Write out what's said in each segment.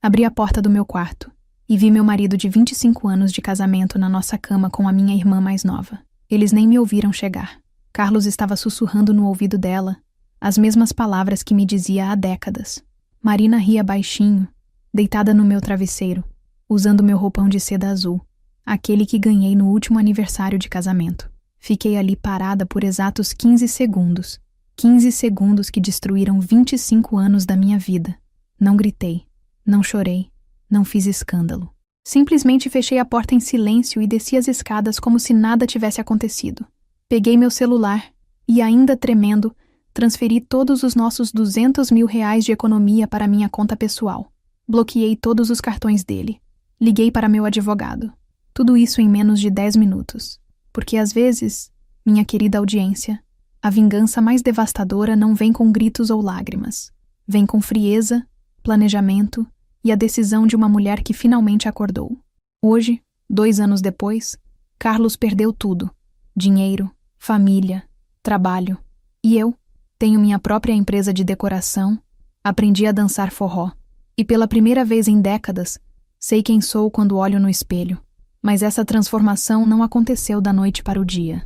Abri a porta do meu quarto e vi meu marido de 25 anos de casamento na nossa cama com a minha irmã mais nova. Eles nem me ouviram chegar. Carlos estava sussurrando no ouvido dela as mesmas palavras que me dizia há décadas. Marina ria baixinho, deitada no meu travesseiro, usando meu roupão de seda azul, aquele que ganhei no último aniversário de casamento. Fiquei ali parada por exatos 15 segundos. 15 segundos que destruíram 25 anos da minha vida. Não gritei, não chorei, não fiz escândalo. Simplesmente fechei a porta em silêncio e desci as escadas como se nada tivesse acontecido. Peguei meu celular e, ainda tremendo, transferi todos os nossos R$200 mil de economia para minha conta pessoal. Bloqueei todos os cartões dele. Liguei para meu advogado. Tudo isso em menos de 10 minutos. Porque às vezes, minha querida audiência, a vingança mais devastadora não vem com gritos ou lágrimas. Vem com frieza, planejamento e a decisão de uma mulher que finalmente acordou. Hoje, 2 anos depois, Carlos perdeu tudo. Dinheiro, família, trabalho. E eu tenho minha própria empresa de decoração, aprendi a dançar forró. E pela primeira vez em décadas, sei quem sou quando olho no espelho. Mas essa transformação não aconteceu da noite para o dia.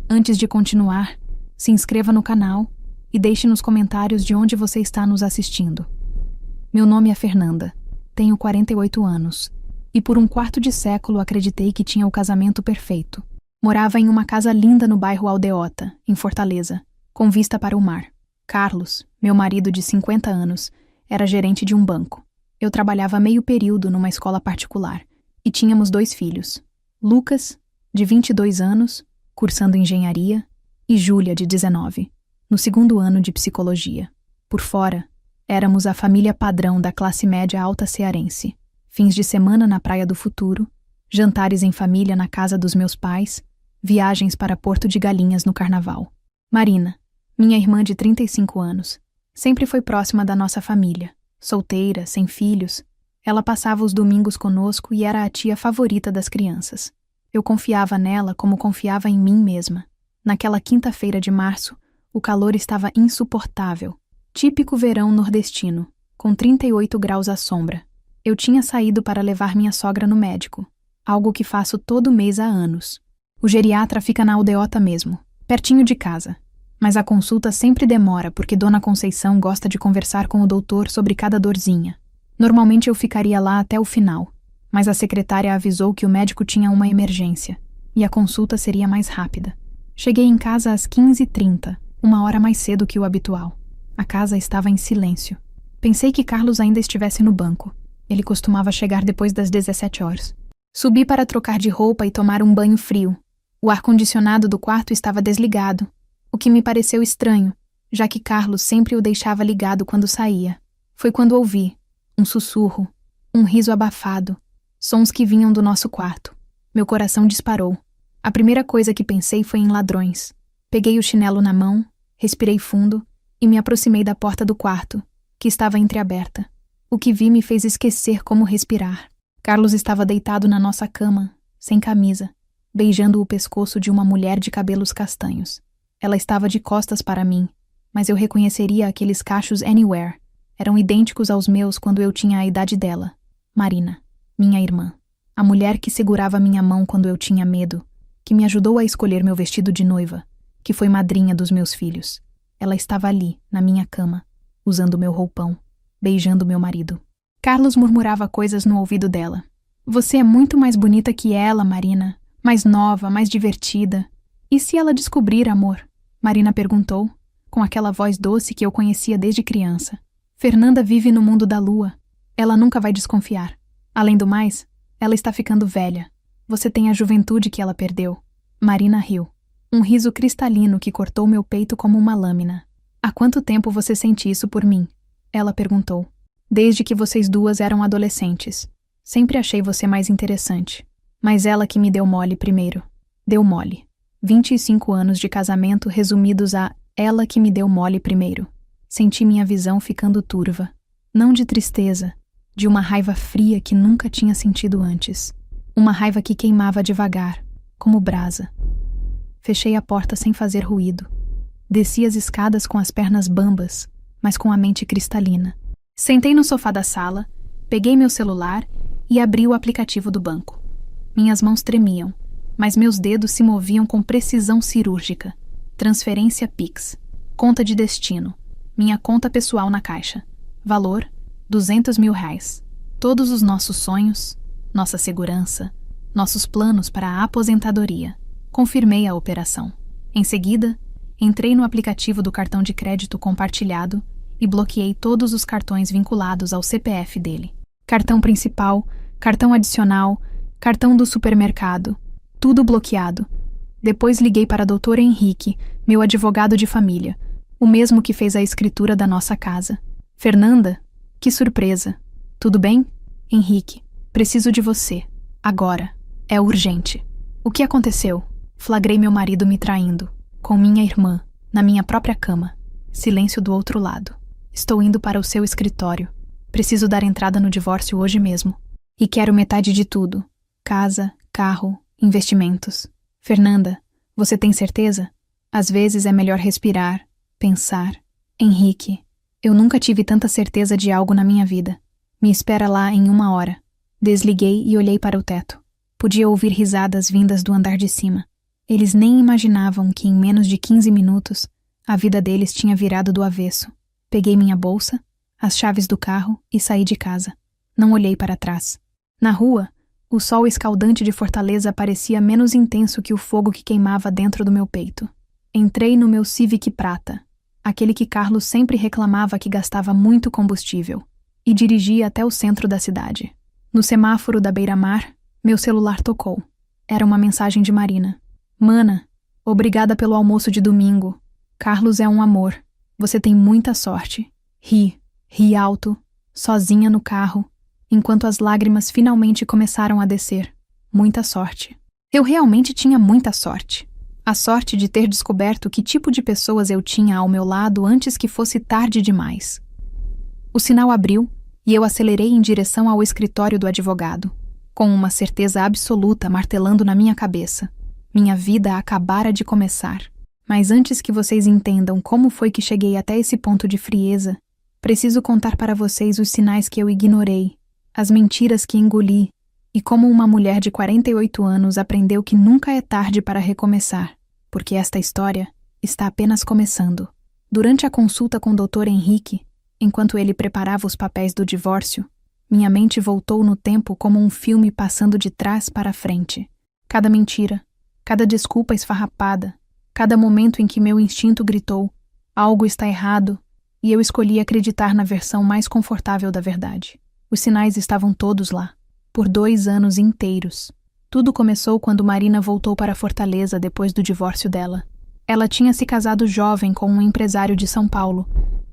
Antes de continuar, se inscreva no canal e deixe nos comentários de onde você está nos assistindo. Meu nome é Fernanda, tenho 48 anos, e por um quarto de século acreditei que tinha o casamento perfeito. Morava em uma casa linda no bairro Aldeota, em Fortaleza, com vista para o mar. Carlos, meu marido de 50 anos, era gerente de um banco. Eu trabalhava meio período numa escola particular, e tínhamos 2 filhos, Lucas, de 22 anos, cursando engenharia, e Júlia, de 19, no 2º ano de psicologia. Por fora, éramos a família padrão da classe média alta cearense. Fins de semana na Praia do Futuro, jantares em família na casa dos meus pais, viagens para Porto de Galinhas no carnaval. Marina, minha irmã de 35 anos, sempre foi próxima da nossa família. Solteira, sem filhos, ela passava os domingos conosco e era a tia favorita das crianças. Eu confiava nela como confiava em mim mesma. Naquela quinta-feira de março, o calor estava insuportável. Típico verão nordestino, com 38 graus à sombra. Eu tinha saído para levar minha sogra no médico, algo que faço todo mês há anos. O geriatra fica na Aldeota mesmo, pertinho de casa. Mas a consulta sempre demora porque Dona Conceição gosta de conversar com o doutor sobre cada dorzinha. Normalmente eu ficaria lá até o final, mas a secretária avisou que o médico tinha uma emergência e a consulta seria mais rápida. Cheguei em casa às 15h30, 1 hora mais cedo que o habitual. A casa estava em silêncio. Pensei que Carlos ainda estivesse no banco. Ele costumava chegar depois das 17 horas. Subi para trocar de roupa e tomar um banho frio. O ar-condicionado do quarto estava desligado, o que me pareceu estranho, já que Carlos sempre o deixava ligado quando saía. Foi quando ouvi um sussurro, um riso abafado, sons que vinham do nosso quarto. Meu coração disparou. A primeira coisa que pensei foi em ladrões. Peguei o chinelo na mão, respirei fundo e me aproximei da porta do quarto, que estava entreaberta. O que vi me fez esquecer como respirar. Carlos estava deitado na nossa cama, sem camisa, beijando o pescoço de uma mulher de cabelos castanhos. Ela estava de costas para mim, mas eu reconheceria aqueles cachos anywhere. Eram idênticos aos meus quando eu tinha a idade dela. Marina, minha irmã. A mulher que segurava minha mão quando eu tinha medo, que me ajudou a escolher meu vestido de noiva, que foi madrinha dos meus filhos. Ela estava ali, na minha cama, usando meu roupão, beijando meu marido. Carlos murmurava coisas no ouvido dela. Você é muito mais bonita que ela, Marina. Mais nova, mais divertida. E se ela descobrir, amor? Marina perguntou, com aquela voz doce que eu conhecia desde criança. Fernanda vive no mundo da lua. Ela nunca vai desconfiar. Além do mais, ela está ficando velha. Você tem a juventude que ela perdeu. Marina riu. Um riso cristalino que cortou meu peito como uma lâmina. Há quanto tempo você sente isso por mim? Ela perguntou. Desde que vocês duas eram adolescentes. Sempre achei você mais interessante. Mas ela que me deu mole primeiro. Deu mole. 25 anos de casamento resumidos a ela que me deu mole primeiro. Senti minha visão ficando turva. Não de tristeza, de uma raiva fria que nunca tinha sentido antes. Uma raiva que queimava devagar, como brasa. Fechei a porta sem fazer ruído. Desci as escadas com as pernas bambas, mas com a mente cristalina. Sentei no sofá da sala Peguei meu celular e abri o aplicativo do banco. Minhas mãos tremiam, mas meus dedos se moviam com precisão cirúrgica. Transferência Pix. Conta de destino. Minha conta pessoal na caixa. Valor: R$ 200.000. Todos os nossos sonhos, nossa segurança, nossos planos para a aposentadoria. Confirmei a operação. Em seguida, entrei no aplicativo do cartão de crédito compartilhado e bloqueei todos os cartões vinculados ao CPF dele. Cartão principal, cartão adicional, cartão do supermercado, tudo bloqueado. Depois liguei para Dr. Henrique, meu advogado de família, o mesmo que fez a escritura da nossa casa. Fernanda, que surpresa. Tudo bem? Henrique, preciso de você. Agora. É urgente. O que aconteceu? Flagrei meu marido me traindo, com minha irmã, na minha própria cama. Silêncio do outro lado. Estou indo para o seu escritório. Preciso dar entrada no divórcio hoje mesmo. E quero metade de tudo. Casa, carro, investimentos. Fernanda, você tem certeza? Às vezes é melhor respirar, pensar. Henrique, eu nunca tive tanta certeza de algo na minha vida. Me espera lá em 1 hora. Desliguei e olhei para o teto. Podia ouvir risadas vindas do andar de cima. Eles nem imaginavam que em menos de 15 minutos a vida deles tinha virado do avesso. Peguei minha bolsa, as chaves do carro e saí de casa. Não olhei para trás. Na rua, o sol escaldante de Fortaleza parecia menos intenso que o fogo que queimava dentro do meu peito. Entrei no meu Civic prata, aquele que Carlos sempre reclamava que gastava muito combustível, e dirigi até o centro da cidade. No semáforo da beira-mar, meu celular tocou. Era uma mensagem de Marina. Mana, obrigada pelo almoço de domingo. Carlos é um amor. Você tem muita sorte. Ri alto, sozinha no carro, enquanto as lágrimas finalmente começaram a descer. Muita sorte. Eu realmente tinha muita sorte. A sorte de ter descoberto que tipo de pessoas eu tinha ao meu lado antes que fosse tarde demais. O sinal abriu e eu acelerei em direção ao escritório do advogado, com uma certeza absoluta martelando na minha cabeça. Minha vida acabara de começar. Mas antes que vocês entendam como foi que cheguei até esse ponto de frieza, preciso contar para vocês os sinais que eu ignorei, as mentiras que engoli, e como uma mulher de 48 anos aprendeu que nunca é tarde para recomeçar, porque esta história está apenas começando. Durante a consulta com o Dr. Henrique, enquanto ele preparava os papéis do divórcio, minha mente voltou no tempo como um filme passando de trás para frente. Cada mentira, cada desculpa esfarrapada, cada momento em que meu instinto gritou, algo está errado, e eu escolhi acreditar na versão mais confortável da verdade. Os sinais estavam todos lá, por 2 anos inteiros. Tudo começou quando Marina voltou para Fortaleza depois do divórcio dela. Ela tinha se casado jovem com um empresário de São Paulo,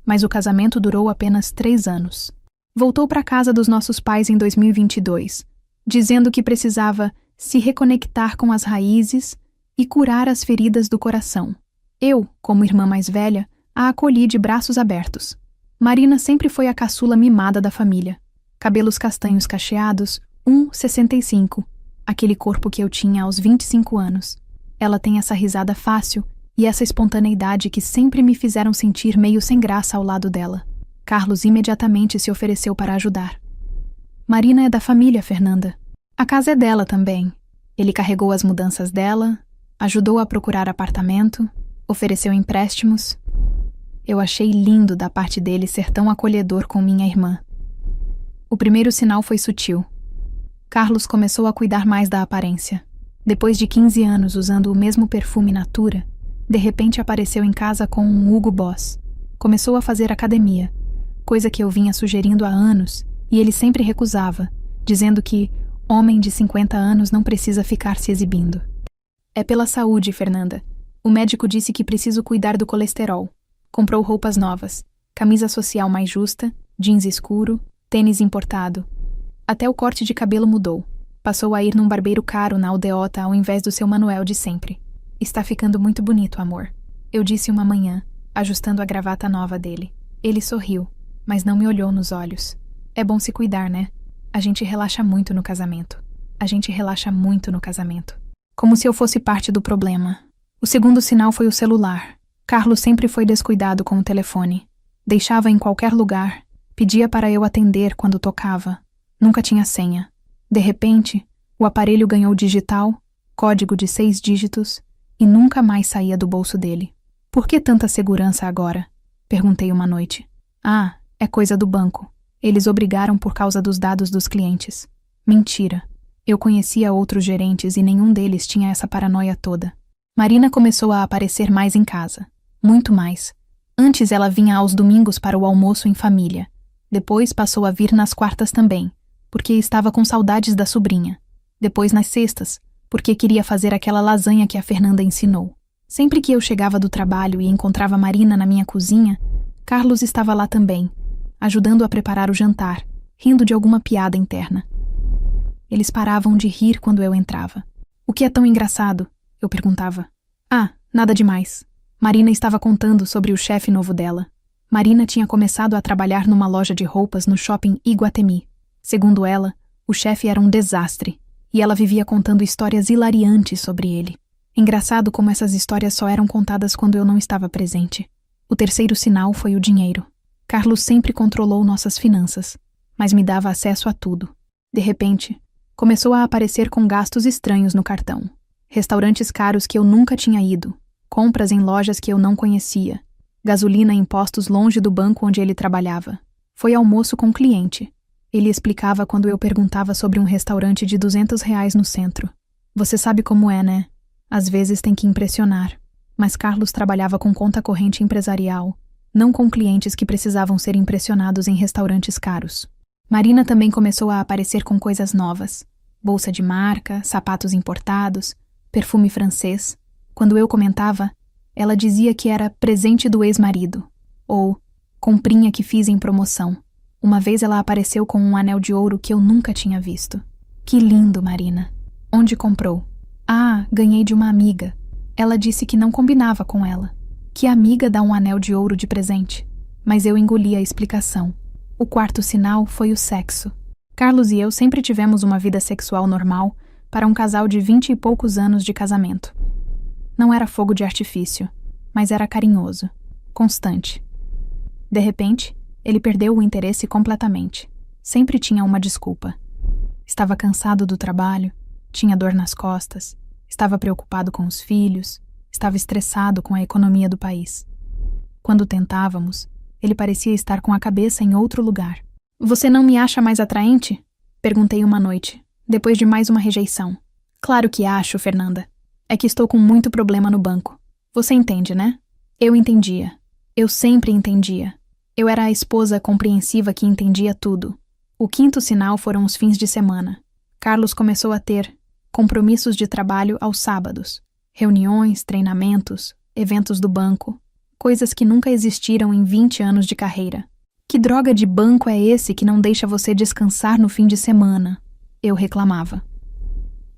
mas o casamento durou apenas 3 anos. Voltou para a casa dos nossos pais em 2022, dizendo que precisava se reconectar com as raízes e curar as feridas do coração. Eu, como irmã mais velha, a acolhi de braços abertos. Marina sempre foi a caçula mimada da família. Cabelos castanhos cacheados, 1,65, aquele corpo que eu tinha aos 25 anos. Ela tem essa risada fácil e essa espontaneidade que sempre me fizeram sentir meio sem graça ao lado dela. Carlos imediatamente se ofereceu para ajudar. Marina é da família, Fernanda. A casa é dela também. Ele carregou as mudanças dela, ajudou a procurar apartamento, ofereceu empréstimos. Eu achei lindo da parte dele ser tão acolhedor com minha irmã. O primeiro sinal foi sutil. Carlos começou a cuidar mais da aparência. Depois de 15 anos usando o mesmo perfume Natura, de repente apareceu em casa com um Hugo Boss. Começou a fazer academia, coisa que eu vinha sugerindo há anos, e ele sempre recusava, dizendo que homem de 50 anos não precisa ficar se exibindo. É pela saúde, Fernanda. O médico disse que preciso cuidar do colesterol. Comprou roupas novas, camisa social mais justa, jeans escuro, tênis importado. Até o corte de cabelo mudou. Passou a ir num barbeiro caro na aldeota ao invés do seu Manuel de sempre. Está ficando muito bonito, amor. Eu disse uma manhã, ajustando a gravata nova dele. Ele sorriu, mas não me olhou nos olhos. É bom se cuidar, né? A gente relaxa muito no casamento. A gente relaxa muito no casamento. Como se eu fosse parte do problema. O segundo sinal foi o celular. Carlos sempre foi descuidado com o telefone. Deixava em qualquer lugar, Pedia para eu atender quando tocava. Nunca tinha senha. De repente, o aparelho ganhou digital, código de 6 dígitos, e nunca mais saía do bolso dele. Por que tanta segurança agora? Perguntei uma noite. Ah, é coisa do banco. Eles obrigaram por causa dos dados dos clientes. Mentira. Eu conhecia outros gerentes e nenhum deles tinha essa paranoia toda. Marina começou a aparecer mais em casa. Muito mais. Antes ela vinha aos domingos para o almoço em família. Depois passou a vir nas quartas também, porque estava com saudades da sobrinha. Depois nas sextas, porque queria fazer aquela lasanha que a Fernanda ensinou. Sempre que eu chegava do trabalho e encontrava Marina na minha cozinha, Carlos estava lá também, ajudando a preparar o jantar, rindo de alguma piada interna. Eles paravam de rir quando eu entrava. O que é tão engraçado? Eu perguntava. Ah, nada demais. Marina estava contando sobre o chefe novo dela. Marina tinha começado a trabalhar numa loja de roupas no shopping Iguatemi. Segundo ela, o chefe era um desastre, e ela vivia contando histórias hilariantes sobre ele. Engraçado como essas histórias só eram contadas quando eu não estava presente. O terceiro sinal foi o dinheiro. Carlos sempre controlou nossas finanças, mas me dava acesso a tudo. De repente, começou a aparecer com gastos estranhos no cartão. Restaurantes caros que eu nunca tinha ido, compras em lojas que eu não conhecia, gasolina em postos longe do banco onde ele trabalhava. Foi almoço com cliente. Ele explicava quando eu perguntava sobre um restaurante de R$ 200 no centro. Você sabe como é, né? Às vezes tem que impressionar. Mas Carlos trabalhava com conta corrente empresarial, não com clientes que precisavam ser impressionados em restaurantes caros. Marina também começou a aparecer com coisas novas. Bolsa de marca, sapatos importados, perfume francês. Quando eu comentava, ela dizia que era presente do ex-marido, ou comprinha que fiz em promoção. Uma vez ela apareceu com um anel de ouro que eu nunca tinha visto. Que lindo, Marina. Onde comprou? Ah, ganhei de uma amiga. Ela disse que não combinava com ela. Que amiga dá um anel de ouro de presente? Mas eu engoli a explicação. O quarto sinal foi o sexo. Carlos e eu sempre tivemos uma vida sexual normal para um casal de 20 e poucos anos de casamento. Não era fogo de artifício, mas era carinhoso, constante. De repente, ele perdeu o interesse completamente. Sempre tinha uma desculpa. Estava cansado do trabalho, tinha dor nas costas, estava preocupado com os filhos, estava estressado com a economia do país. Quando tentávamos, ele parecia estar com a cabeça em outro lugar. Você não me acha mais atraente? Perguntei uma noite, depois de mais uma rejeição. Claro que acho, Fernanda. É que estou com muito problema no banco. Você entende, né? Eu entendia. Eu sempre entendia. Eu era a esposa compreensiva que entendia tudo. O quinto sinal foram os fins de semana. Carlos começou a ter compromissos de trabalho aos sábados. Reuniões, treinamentos, eventos do banco. Coisas que nunca existiram em 20 anos de carreira. Que droga de banco é esse que não deixa você descansar no fim de semana? Eu reclamava.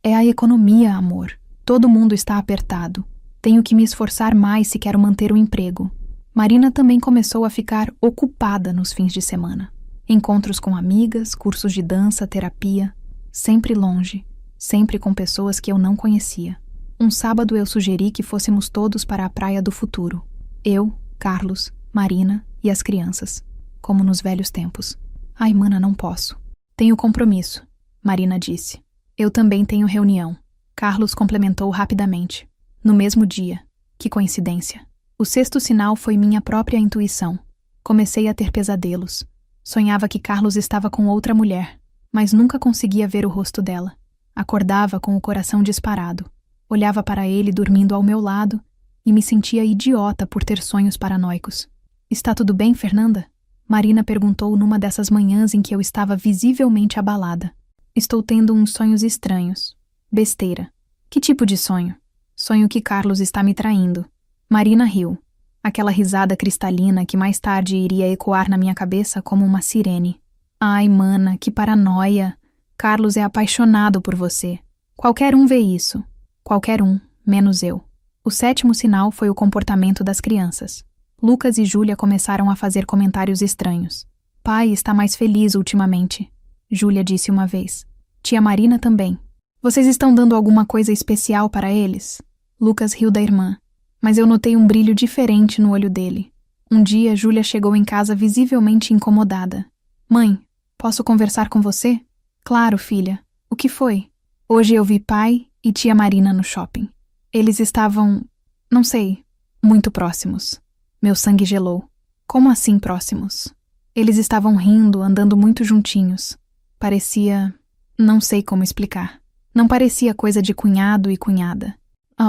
É a economia, amor. Todo mundo está apertado. Tenho que me esforçar mais se quero manter o emprego. Marina também começou a ficar ocupada nos fins de semana. Encontros com amigas, cursos de dança, terapia. Sempre longe. Sempre com pessoas que eu não conhecia. Um sábado eu sugeri que fôssemos todos para a praia do futuro. Eu, Carlos, Marina e as crianças. Como nos velhos tempos. Ai, mana, não posso. Tenho compromisso, Marina disse. Eu também tenho reunião. Carlos complementou rapidamente. No mesmo dia. Que coincidência. O sexto sinal foi minha própria intuição. Comecei a ter pesadelos. Sonhava que Carlos estava com outra mulher, mas nunca conseguia ver o rosto dela. Acordava com o coração disparado. Olhava para ele dormindo ao meu lado e me sentia idiota por ter sonhos paranoicos. Está tudo bem, Fernanda? Marina perguntou numa dessas manhãs em que eu estava visivelmente abalada. Estou tendo uns sonhos estranhos. Besteira. Que tipo de sonho? Sonho que Carlos está me traindo. Marina riu. Aquela risada cristalina que mais tarde iria ecoar na minha cabeça como uma sirene. Ai, mana, que paranoia. Carlos é apaixonado por você. Qualquer um vê isso. Qualquer um, menos eu. O sétimo sinal foi o comportamento das crianças. Lucas e Júlia começaram a fazer comentários estranhos. Pai está mais feliz ultimamente, Júlia disse uma vez. Tia Marina também. Vocês estão dando alguma coisa especial para eles? Lucas riu da irmã, mas eu notei um brilho diferente no olho dele. Um dia, Júlia chegou em casa visivelmente incomodada. Mãe, posso conversar com você? Claro, filha. O que foi? Hoje eu vi pai e tia Marina no shopping. Eles estavam, não sei, muito próximos. Meu sangue gelou. Como assim próximos? Eles estavam rindo, andando muito juntinhos. Parecia... não sei como explicar. Não parecia coisa de cunhado e cunhada.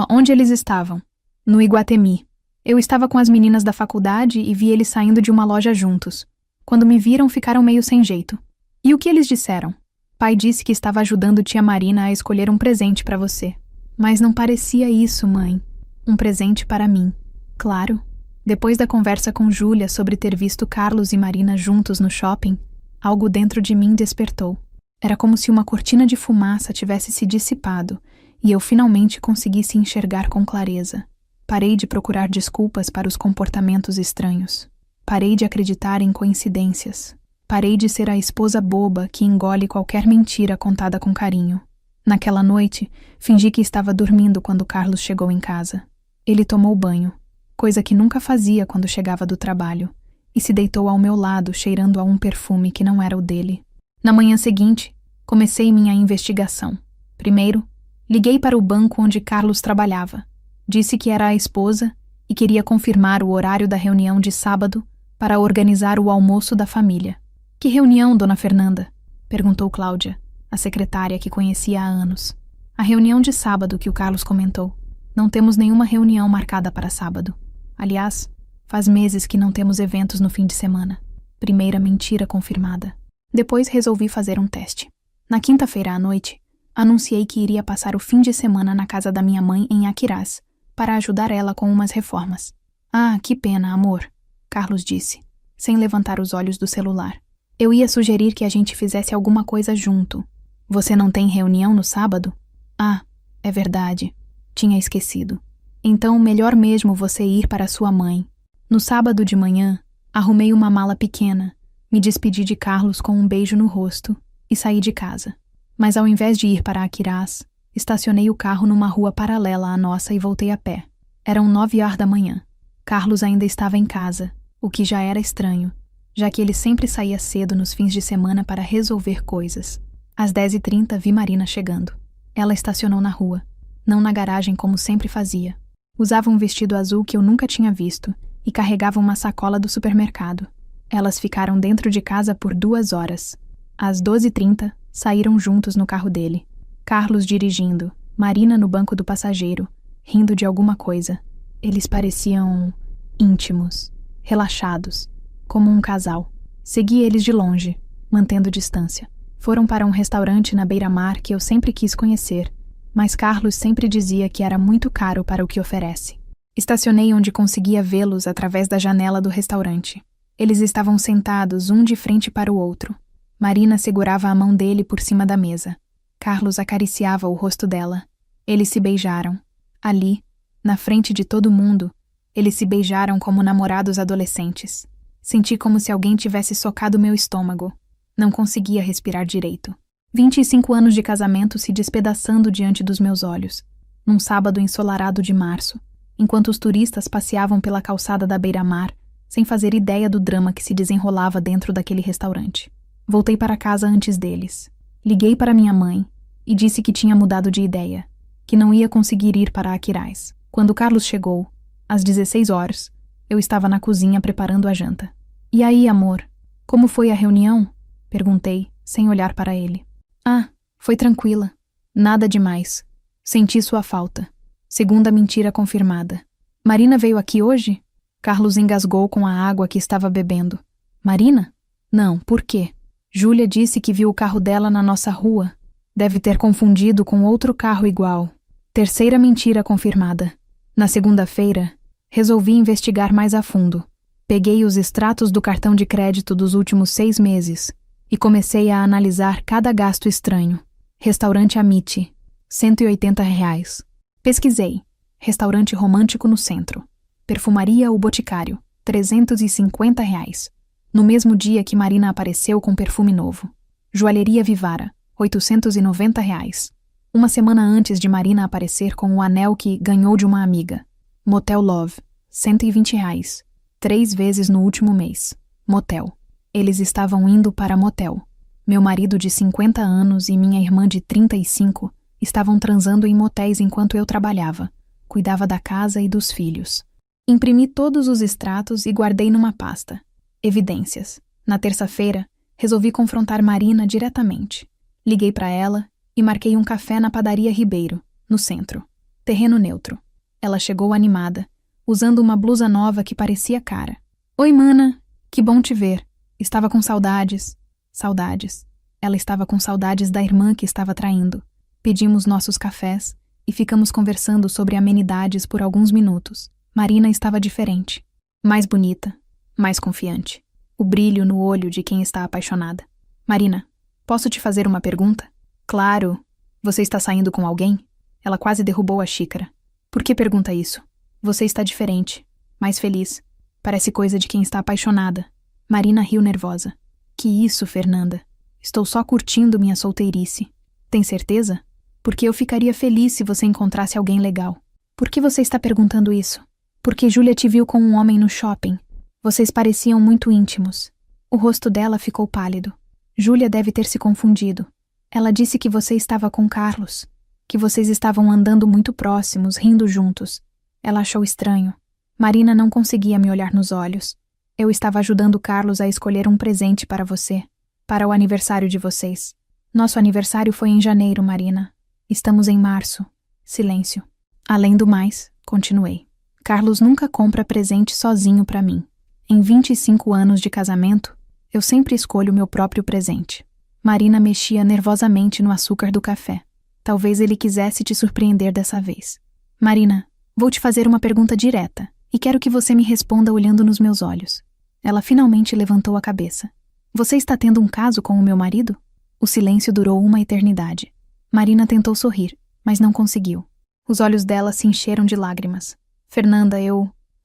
Onde eles estavam? No Iguatemi. Eu estava com as meninas da faculdade e vi eles saindo de uma loja juntos. Quando me viram, ficaram meio sem jeito. E o que eles disseram? Pai disse que estava ajudando tia Marina a escolher um presente para você. Mas não parecia isso, mãe. Um presente para mim. Claro. Depois da conversa com Júlia sobre ter visto Carlos e Marina juntos no shopping, algo dentro de mim despertou. Era como se uma cortina de fumaça tivesse se dissipado e eu finalmente conseguisse enxergar com clareza. Parei de procurar desculpas para os comportamentos estranhos. Parei de acreditar em coincidências. Parei de ser a esposa boba que engole qualquer mentira contada com carinho. Naquela noite, fingi que estava dormindo quando Carlos chegou em casa. Ele tomou banho, coisa que nunca fazia quando chegava do trabalho, e se deitou ao meu lado cheirando a um perfume que não era o dele. Na manhã seguinte, comecei minha investigação. Primeiro, liguei para o banco onde Carlos trabalhava. Disse que era a esposa e queria confirmar o horário da reunião de sábado para organizar o almoço da família. Que reunião, dona Fernanda? Perguntou Cláudia, a secretária que conhecia há anos. A reunião de sábado que o Carlos comentou. Não temos nenhuma reunião marcada para sábado. Aliás, faz meses que não temos eventos no fim de semana. Primeira mentira confirmada. Depois resolvi fazer um teste. Na quinta-feira à noite, anunciei que iria passar o fim de semana na casa da minha mãe em Aquirás, para ajudar ela com umas reformas. Ah, que pena, amor, Carlos disse, sem levantar os olhos do celular. Eu ia sugerir que a gente fizesse alguma coisa junto. Você não tem reunião no sábado? Ah, é verdade. Tinha esquecido. Então, melhor mesmo você ir para sua mãe. No sábado de manhã, arrumei uma mala pequena, me despedi de Carlos com um beijo no rosto e saí de casa. Mas ao invés de ir para Aquirás, estacionei o carro numa rua paralela à nossa e voltei a pé. Eram 9h da manhã. Carlos ainda estava em casa, o que já era estranho, já que ele sempre saía cedo nos fins de semana para resolver coisas. Às 10h30 vi Marina chegando. Ela estacionou na rua, não na garagem como sempre fazia. Usava um vestido azul que eu nunca tinha visto e carregava uma sacola do supermercado. Elas ficaram dentro de casa por 2 horas. Às 12h30, saíram juntos no carro dele. Carlos dirigindo, Marina no banco do passageiro, rindo de alguma coisa. Eles pareciam íntimos, relaxados, como um casal. Segui eles de longe, mantendo distância. Foram para um restaurante na beira-mar que eu sempre quis conhecer, mas Carlos sempre dizia que era muito caro para o que oferece. Estacionei onde conseguia vê-los através da janela do restaurante. Eles estavam sentados um de frente para o outro. Marina segurava a mão dele por cima da mesa. Carlos acariciava o rosto dela. Eles se beijaram. Ali, na frente de todo mundo, eles se beijaram como namorados adolescentes. Senti como se alguém tivesse socado meu estômago. Não conseguia respirar direito. 25 anos de casamento se despedaçando diante dos meus olhos, num sábado ensolarado de março, enquanto os turistas passeavam pela calçada da beira-mar, sem fazer ideia do drama que se desenrolava dentro daquele restaurante. Voltei para casa antes deles. Liguei para minha mãe e disse que tinha mudado de ideia, que não ia conseguir ir para Aquirás. Quando Carlos chegou, às 16 horas, eu estava na cozinha preparando a janta. E aí, amor, como foi a reunião? Perguntei, sem olhar para ele. Ah, foi tranquila. Nada demais. Senti sua falta. Segunda mentira confirmada. Marina veio aqui hoje? Carlos engasgou com a água que estava bebendo. Marina? Não, por quê? Júlia disse que viu o carro dela na nossa rua. Deve ter confundido com outro carro igual. Terceira mentira confirmada. Na segunda-feira, resolvi investigar mais a fundo. Peguei os extratos do cartão de crédito dos últimos 6 meses e comecei a analisar cada gasto estranho. Restaurante Amite, R$ 180. Pesquisei. Restaurante romântico no centro. Perfumaria O Boticário, R$ 350. No mesmo dia que Marina apareceu com perfume novo. Joalheria Vivara, R$ 890. Uma semana antes de Marina aparecer com o anel que ganhou de uma amiga. Motel Love, R$ 120. 3 vezes no último mês. Motel. Eles estavam indo para motel. Meu marido de 50 anos e minha irmã de 35 estavam transando em motéis enquanto eu trabalhava. Cuidava da casa e dos filhos. Imprimi todos os extratos e guardei numa pasta. Evidências. Na terça-feira, resolvi confrontar Marina diretamente. Liguei para ela e marquei um café na padaria Ribeiro, no centro. Terreno neutro. Ela chegou animada, usando uma blusa nova que parecia cara. Oi, mana. Que bom te ver. Estava com saudades. Saudades. Ela estava com saudades da irmã que estava traindo. Pedimos nossos cafés e ficamos conversando sobre amenidades por alguns minutos. Marina estava diferente. Mais bonita. Mais confiante. O brilho no olho de quem está apaixonada. Marina, posso te fazer uma pergunta? Claro. Você está saindo com alguém? Ela quase derrubou a xícara. Por que pergunta isso? Você está diferente. Mais feliz. Parece coisa de quem está apaixonada. Marina riu nervosa. Que isso, Fernanda? Estou só curtindo minha solteirice. Tem certeza? Porque eu ficaria feliz se você encontrasse alguém legal. Por que você está perguntando isso? Porque Júlia te viu com um homem no shopping. Vocês pareciam muito íntimos. O rosto dela ficou pálido. Júlia deve ter se confundido. Ela disse que você estava com Carlos. Que vocês estavam andando muito próximos, rindo juntos. Ela achou estranho. Marina não conseguia me olhar nos olhos. Eu estava ajudando Carlos a escolher um presente para você. Para o aniversário de vocês. Nosso aniversário foi em janeiro, Marina. Estamos em março. Silêncio. Além do mais, continuei. Carlos nunca compra presente sozinho para mim. Em 25 anos de casamento, eu sempre escolho meu próprio presente. Marina mexia nervosamente no açúcar do café. Talvez ele quisesse te surpreender dessa vez. Marina, vou te fazer uma pergunta direta e quero que você me responda olhando nos meus olhos. Ela finalmente levantou a cabeça. Você está tendo um caso com o meu marido? O silêncio durou uma eternidade. Marina tentou sorrir, mas não conseguiu. Os olhos dela se encheram de lágrimas. Fernanda,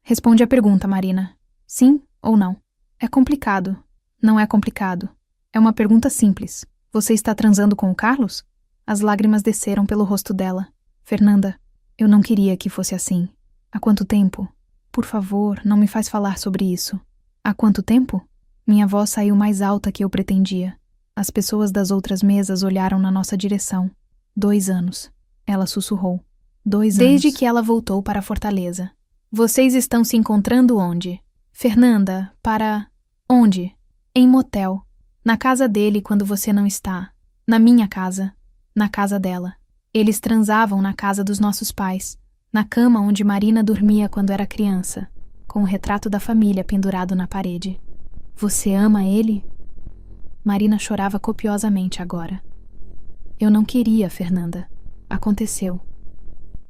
Responde a pergunta, Marina. Sim ou não? É complicado. Não é complicado. É uma pergunta simples. Você está transando com o Carlos? As lágrimas desceram pelo rosto dela. Fernanda, eu não queria que fosse assim. Há quanto tempo? Por favor, não me faz falar sobre isso. Há quanto tempo? Minha voz saiu mais alta que eu pretendia. As pessoas das outras mesas olharam na nossa direção. 2 anos. Ela sussurrou. 2 anos. Desde que ela voltou para a Fortaleza. Vocês estão se encontrando onde? Fernanda, para... Onde? Em motel. Na casa dele quando você não está. Na minha casa. Na casa dela. Eles transavam na casa dos nossos pais. Na cama onde Marina dormia quando era criança. Com o retrato da família pendurado na parede. Você ama ele? Marina chorava copiosamente agora. Eu não queria, Fernanda. Aconteceu.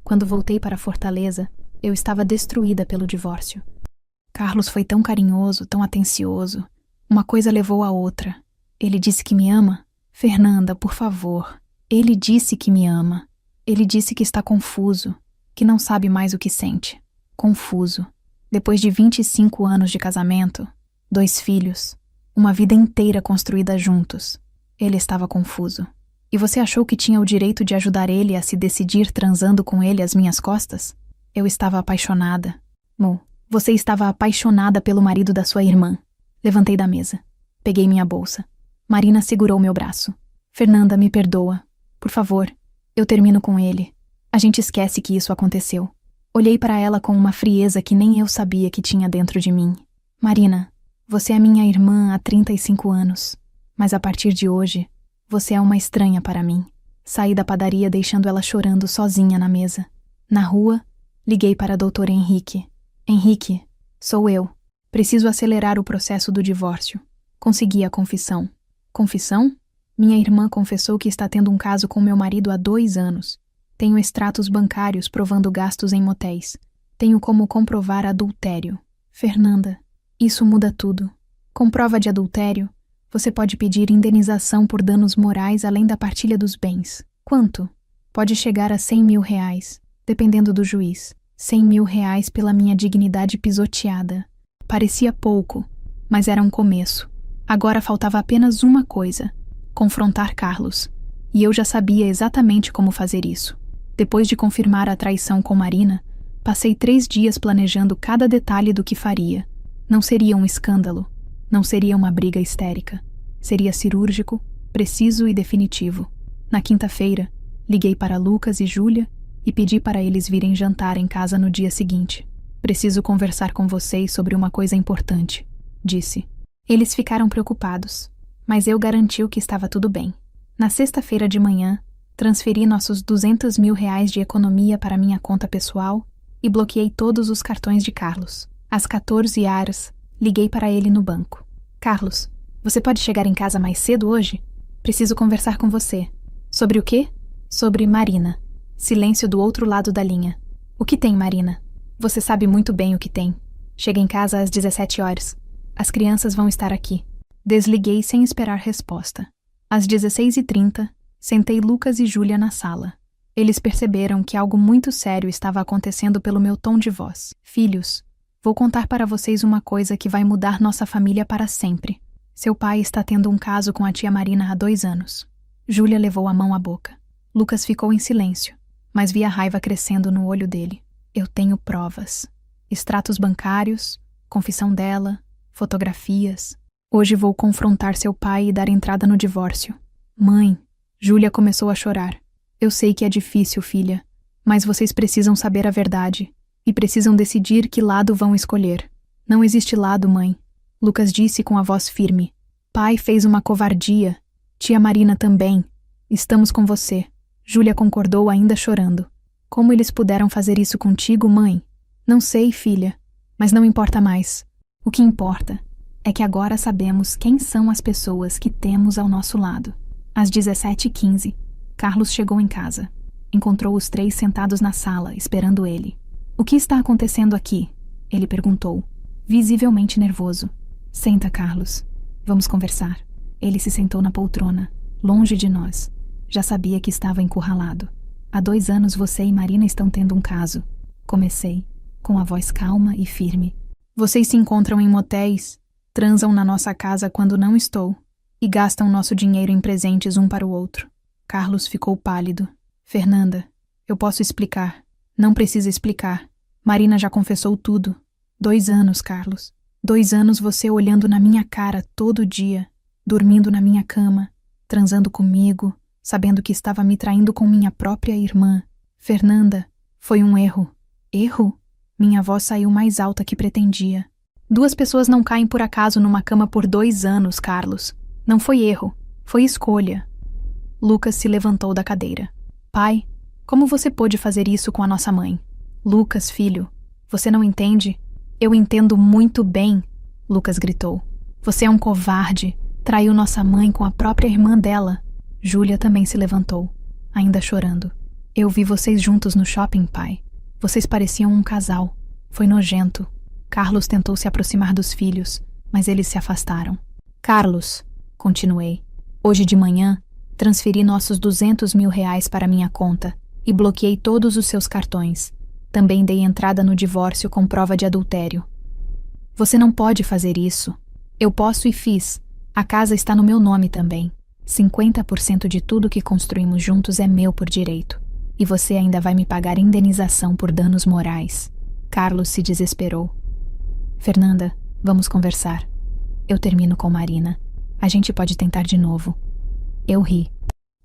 Quando voltei para Fortaleza, eu estava destruída pelo divórcio. Carlos foi tão carinhoso, tão atencioso. Uma coisa levou a outra. Ele disse que me ama? Fernanda, por favor. Ele disse que me ama. Ele disse que está confuso, que não sabe mais o que sente. Confuso. Depois de 25 anos de casamento, 2 filhos, uma vida inteira construída juntos, ele estava confuso. E você achou que tinha o direito de ajudar ele a se decidir transando com ele às minhas costas? Eu estava apaixonada. Mo, você estava apaixonada pelo marido da sua irmã. Levantei da mesa. Peguei minha bolsa. Marina segurou meu braço. Fernanda, me perdoa. Por favor, eu termino com ele. A gente esquece que isso aconteceu. Olhei para ela com uma frieza que nem eu sabia que tinha dentro de mim. Marina, você é minha irmã há 35 anos. Mas a partir de hoje, você é uma estranha para mim. Saí da padaria deixando ela chorando sozinha na mesa. Na rua, liguei para Dr. Henrique. Henrique, sou eu. Preciso acelerar o processo do divórcio. Consegui a confissão. Confissão? Minha irmã confessou que está tendo um caso com meu marido há 2 anos. Tenho extratos bancários provando gastos em motéis. Tenho como comprovar adultério. Fernanda, isso muda tudo. Com prova de adultério, você pode pedir indenização por danos morais além da partilha dos bens. Quanto? Pode chegar a 100 mil reais, dependendo do juiz. 100 mil reais pela minha dignidade pisoteada. Parecia pouco, mas era um começo. Agora faltava apenas uma coisa: confrontar Carlos. E eu já sabia exatamente como fazer isso. Depois de confirmar a traição com Marina, passei 3 dias planejando cada detalhe do que faria. Não seria um escândalo. Não seria uma briga histérica. Seria cirúrgico, preciso e definitivo. Na quinta-feira, liguei para Lucas e Júlia e pedi para eles virem jantar em casa no dia seguinte. Preciso conversar com vocês sobre uma coisa importante, disse. Eles ficaram preocupados, mas eu garanti que estava tudo bem. Na sexta-feira de manhã, transferi nossos R$200 mil de economia para minha conta pessoal e bloqueei todos os cartões de Carlos. Às 14h, liguei para ele no banco. Carlos, você pode chegar em casa mais cedo hoje? Preciso conversar com você. Sobre o quê? Sobre Marina. Silêncio do outro lado da linha. O que tem, Marina? Você sabe muito bem o que tem. Chega em casa às 17h. As crianças vão estar aqui. Desliguei sem esperar resposta. Às 16h30, sentei Lucas e Júlia na sala. Eles perceberam que algo muito sério estava acontecendo pelo meu tom de voz. Filhos, vou contar para vocês uma coisa que vai mudar nossa família para sempre. Seu pai está tendo um caso com a tia Marina há 2 anos. Júlia levou a mão à boca. Lucas ficou em silêncio, mas vi a raiva crescendo no olho dele. Eu tenho provas. Extratos bancários, confissão dela, fotografias. Hoje vou confrontar seu pai e dar entrada no divórcio. Mãe, Júlia começou a chorar. Eu sei que é difícil, filha, mas vocês precisam saber a verdade e precisam decidir que lado vão escolher. Não existe lado, mãe. Lucas disse com a voz firme. Pai fez uma covardia. Tia Marina também. Estamos com você. Júlia concordou ainda chorando. Como eles puderam fazer isso contigo, mãe? Não sei, filha, mas não importa mais. O que importa é que agora sabemos quem são as pessoas que temos ao nosso lado. Às 17h15, Carlos chegou em casa. Encontrou os 3 sentados na sala, esperando ele. O que está acontecendo aqui? Ele perguntou, visivelmente nervoso. Senta, Carlos. Vamos conversar. Ele se sentou na poltrona, longe de nós. Já sabia que estava encurralado. Há 2 anos você e Marina estão tendo um caso. Comecei, com a voz calma e firme. Vocês se encontram em motéis, transam na nossa casa quando não estou e gastam nosso dinheiro em presentes um para o outro. Carlos ficou pálido. Fernanda, eu posso explicar. Não precisa explicar. Marina já confessou tudo. 2 anos, Carlos. 2 anos você olhando na minha cara todo dia, dormindo na minha cama, transando comigo, sabendo que estava me traindo com minha própria irmã. Fernanda, foi um erro. Erro? Minha voz saiu mais alta que pretendia. 2 pessoas não caem por acaso numa cama por 2 anos, Carlos. Não foi erro, foi escolha. Lucas se levantou da cadeira. Pai, como você pôde fazer isso com a nossa mãe? Lucas, filho, você não entende? Eu entendo muito bem, Lucas gritou. Você é um covarde. Traiu nossa mãe com a própria irmã dela. Júlia também se levantou, ainda chorando. Eu vi vocês juntos no shopping, pai. Vocês pareciam um casal. Foi nojento. Carlos tentou se aproximar dos filhos, mas eles se afastaram. Carlos, continuei. Hoje de manhã, transferi nossos R$200 mil para minha conta e bloqueei todos os seus cartões. Também dei entrada no divórcio com prova de adultério. Você não pode fazer isso. Eu posso e fiz. A casa está no meu nome também. 50% de tudo que construímos juntos é meu por direito. E você ainda vai me pagar indenização por danos morais. Carlos se desesperou. Fernanda, vamos conversar. Eu termino com Marina. A gente pode tentar de novo. Eu ri.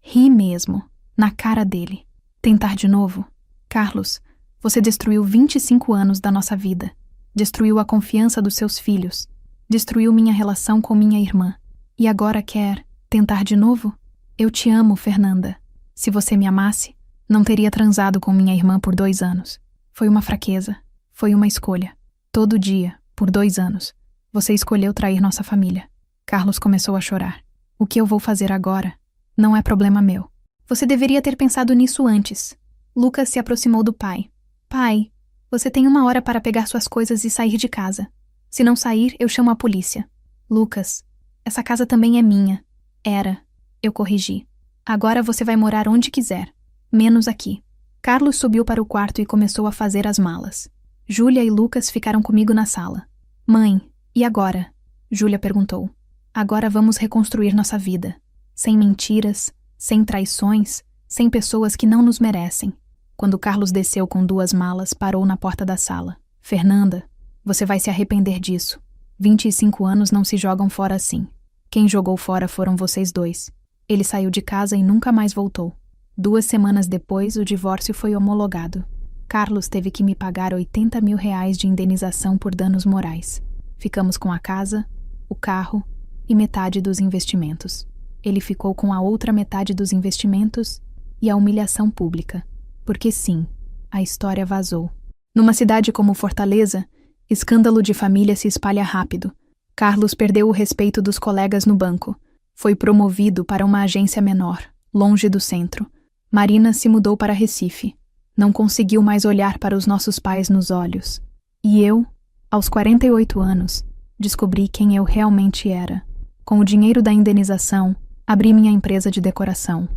Ri mesmo. Na cara dele. Tentar de novo? Carlos, você destruiu 25 anos da nossa vida. Destruiu a confiança dos seus filhos. Destruiu minha relação com minha irmã. E agora quer tentar de novo? Eu te amo, Fernanda. Se você me amasse, não teria transado com minha irmã por 2 anos. Foi uma fraqueza. Foi uma escolha. Todo dia, por 2 anos, você escolheu trair nossa família. Carlos começou a chorar. O que eu vou fazer agora? Não é problema meu. Você deveria ter pensado nisso antes. Lucas se aproximou do pai. Pai, você tem 1 hora para pegar suas coisas e sair de casa. Se não sair, eu chamo a polícia. Lucas, essa casa também é minha. Era. Eu corrigi. Agora você vai morar onde quiser. Menos aqui. Carlos subiu para o quarto e começou a fazer as malas. Júlia e Lucas ficaram comigo na sala. Mãe, e agora? Júlia perguntou. Agora vamos reconstruir nossa vida. Sem mentiras, sem traições, sem pessoas que não nos merecem. Quando Carlos desceu com 2 malas, parou na porta da sala. Fernanda, você vai se arrepender disso. 25 anos não se jogam fora assim. Quem jogou fora foram vocês dois. Ele saiu de casa e nunca mais voltou. 2 semanas depois, o divórcio foi homologado. Carlos teve que me pagar R$80 mil de indenização por danos morais. Ficamos com a casa, o carro e metade dos investimentos. Ele ficou com a outra metade dos investimentos e a humilhação pública. Porque sim, a história vazou. Numa cidade como Fortaleza, escândalo de família se espalha rápido. Carlos perdeu o respeito dos colegas no banco. Foi promovido para uma agência menor, longe do centro. Marina se mudou para Recife. Não conseguiu mais olhar para os nossos pais nos olhos. E eu, aos 48 anos, descobri quem eu realmente era. Com o dinheiro da indenização, abri minha empresa de decoração.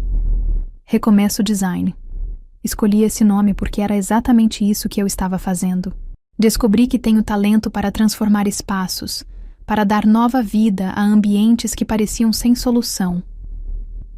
Recomeço Design. Escolhi esse nome porque era exatamente isso que eu estava fazendo. Descobri que tenho talento para transformar espaços, para dar nova vida a ambientes que pareciam sem solução.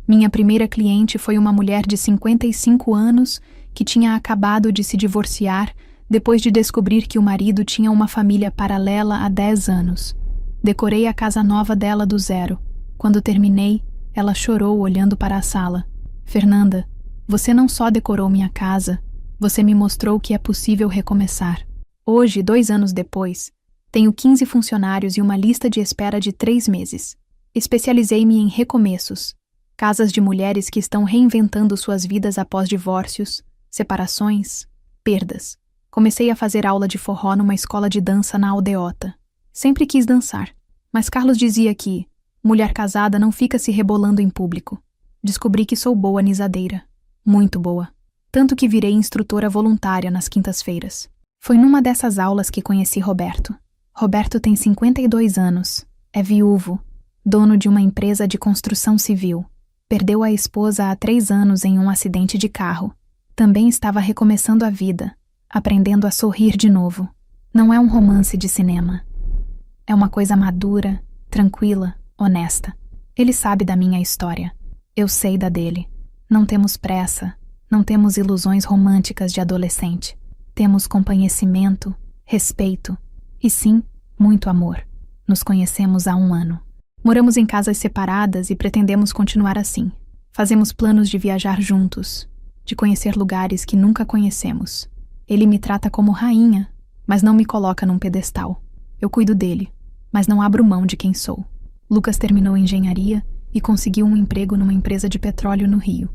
Minha primeira cliente foi uma mulher de 55 anos que tinha acabado de se divorciar depois de descobrir que o marido tinha uma família paralela há 10 anos. Decorei a casa nova dela do zero. Quando terminei, ela chorou olhando para a sala. Fernanda, você não só decorou minha casa, você me mostrou que é possível recomeçar. Hoje, 2 anos depois, tenho 15 funcionários e uma lista de espera de 3 meses. Especializei-me em recomeços, casas de mulheres que estão reinventando suas vidas após divórcios, separações, perdas. Comecei a fazer aula de forró numa escola de dança na Aldeota. Sempre quis dançar, mas Carlos dizia que mulher casada não fica se rebolando em público. Descobri que sou boa nisadeira. Muito boa. Tanto que virei instrutora voluntária nas quintas-feiras. Foi numa dessas aulas que conheci Roberto. Roberto tem 52 anos, é viúvo, dono de uma empresa de construção civil. Perdeu a esposa há 3 anos em um acidente de carro. Também estava recomeçando a vida, aprendendo a sorrir de novo. Não é um romance de cinema. É uma coisa madura, tranquila, honesta. Ele sabe da minha história. Eu sei da dele. Não temos pressa, não temos ilusões românticas de adolescente. Temos conhecimento, respeito e sim, muito amor. Nos conhecemos há 1 ano. Moramos em casas separadas e pretendemos continuar assim. Fazemos planos de viajar juntos, de conhecer lugares que nunca conhecemos. Ele me trata como rainha, mas não me coloca num pedestal. Eu cuido dele, mas não abro mão de quem sou. Lucas terminou engenharia e conseguiu um emprego numa empresa de petróleo no Rio.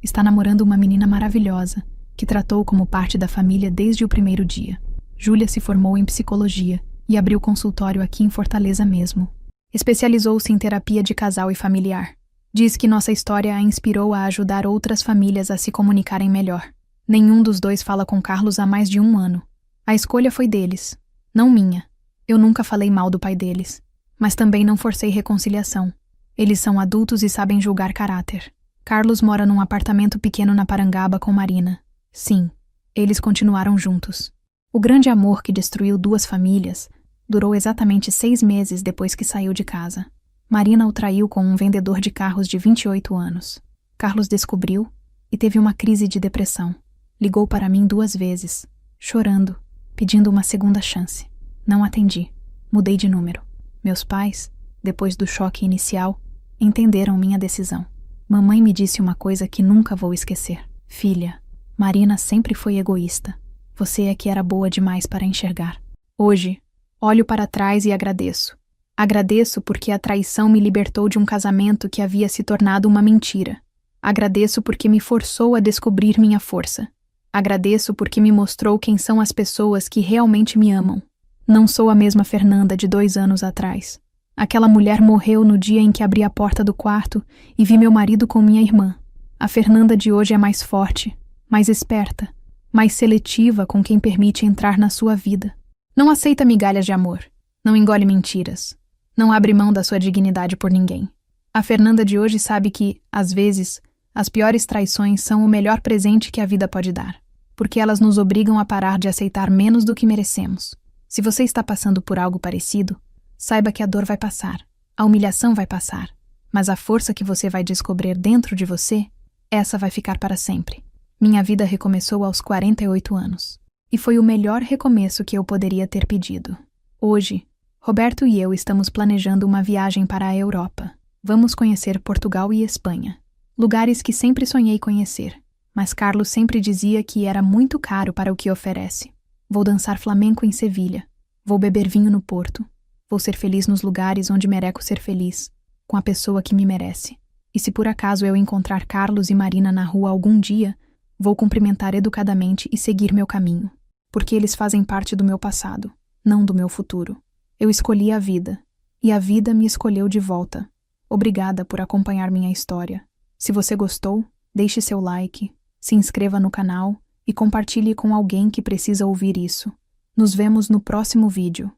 Está namorando uma menina maravilhosa, que tratou como parte da família desde o primeiro dia. Júlia se formou em psicologia e abriu consultório aqui em Fortaleza mesmo. Especializou-se em terapia de casal e familiar. Diz que nossa história a inspirou a ajudar outras famílias a se comunicarem melhor. Nenhum dos dois fala com Carlos há mais de 1 ano. A escolha foi deles, não minha. Eu nunca falei mal do pai deles, mas também não forcei reconciliação. Eles são adultos e sabem julgar caráter. Carlos mora num apartamento pequeno na Parangaba com Marina. Sim, eles continuaram juntos. O grande amor que destruiu 2 famílias durou exatamente 6 meses depois que saiu de casa. Marina o traiu com um vendedor de carros de 28 anos. Carlos descobriu e teve uma crise de depressão. Ligou para mim 2 vezes, chorando, pedindo uma segunda chance. Não atendi. Mudei de número. Meus pais, depois do choque inicial, entenderam minha decisão. Mamãe me disse uma coisa que nunca vou esquecer. Filha, Marina sempre foi egoísta. Você é que era boa demais para enxergar. Hoje, olho para trás e agradeço. Agradeço porque a traição me libertou de um casamento que havia se tornado uma mentira. Agradeço porque me forçou a descobrir minha força. Agradeço porque me mostrou quem são as pessoas que realmente me amam. Não sou a mesma Fernanda de 2 anos atrás. Aquela mulher morreu no dia em que abri a porta do quarto e vi meu marido com minha irmã. A Fernanda de hoje é mais forte, mais esperta, mais seletiva com quem permite entrar na sua vida. Não aceita migalhas de amor, não engole mentiras, não abre mão da sua dignidade por ninguém. A Fernanda de hoje sabe que, às vezes, as piores traições são o melhor presente que a vida pode dar, porque elas nos obrigam a parar de aceitar menos do que merecemos. Se você está passando por algo parecido, saiba que a dor vai passar, a humilhação vai passar, mas a força que você vai descobrir dentro de você, essa vai ficar para sempre. Minha vida recomeçou aos 48 anos, e foi o melhor recomeço que eu poderia ter pedido. Hoje, Roberto e eu estamos planejando uma viagem para a Europa. Vamos conhecer Portugal e Espanha. Lugares que sempre sonhei conhecer, mas Carlos sempre dizia que era muito caro para o que oferece. Vou dançar flamenco em Sevilha. Vou beber vinho no Porto. Vou ser feliz nos lugares onde mereço ser feliz, com a pessoa que me merece. E se por acaso eu encontrar Carlos e Marina na rua algum dia, vou cumprimentar educadamente e seguir meu caminho, porque eles fazem parte do meu passado, não do meu futuro. Eu escolhi a vida, e a vida me escolheu de volta. Obrigada por acompanhar minha história. Se você gostou, deixe seu like, se inscreva no canal e compartilhe com alguém que precisa ouvir isso. Nos vemos no próximo vídeo.